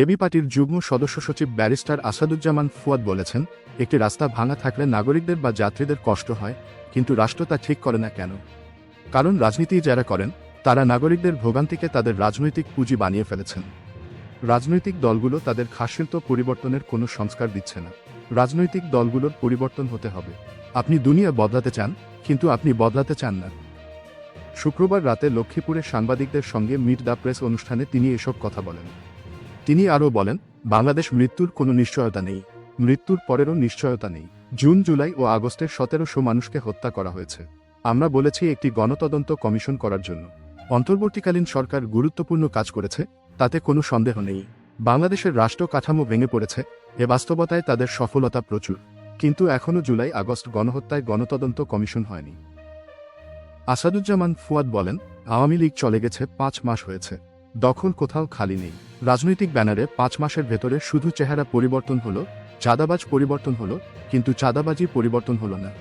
AB পার্টির যুগ্ম সদস্য সচিব ব্যারিস্টার আসাদুজ্জামান ফুয়াদ বলেছেন, একটি রাস্তা ভাঙা থাকলে নাগরিকদের বা যাত্রীদের কষ্ট হয়, কিন্তু রাষ্ট্র তা ঠিক করে না কেন? কারণ রাজনীতি যারা করেন তারা নাগরিকদের ভোগান্তিকে তাদের রাজনৈতিক পুঁজি বানিয়ে ফেলেছেন। রাজনৈতিক দলগুলো তাদের খাসিলত পরিবর্তনের কোনো সংস্কার দিচ্ছে না। রাজনৈতিক দলগুলোর পরিবর্তন হতে হবে। আপনি দুনিয়া বদলাতে চান, কিন্তু আপনি বদলাতে চান না। শুক্রবার রাতে লক্ষ্মীপুরে সাংবাদিকদের সঙ্গে মিট দ্য প্রেস অনুষ্ঠানে তিনি এসব কথা বলেন। তিনি আরও বলেন, বাংলাদেশ মৃত্যুর কোনো নিশ্চয়তা নেই, মৃত্যুর পরেরও নিশ্চয়তা নেই। জুন, জুলাই ও আগস্টে 1700 মানুষকে হত্যা করা হয়েছে। আমরা বলেছি একটি গণতদন্ত কমিশন করার জন্য। অন্তর্বর্তীকালীন সরকার গুরুত্বপূর্ণ কাজ করেছে, তাতে কোনো সন্দেহ নেই। বাংলাদেশের রাষ্ট্র কাঠামো ভেঙে পড়েছে, এ বাস্তবতায় তাদের সফলতা প্রচুর। কিন্তু এখনও জুলাই আগস্ট গণহত্যায় গণতদন্ত কমিশন হয়নি। আসাদুজ্জামান ফুয়াদ বলেন, আওয়ামী লীগ চলে গেছে 5 মাস হয়েছে, দখল কোথাও খালি নেই। রাজনৈতিক ব্যানারে 5 মাসের ভেতরে শুধু চেহারা পরিবর্তন হলো, চাঁদাবাজ পরিবর্তন হলো, কিন্তু চাঁদাবাজি পরিবর্তন হলো না।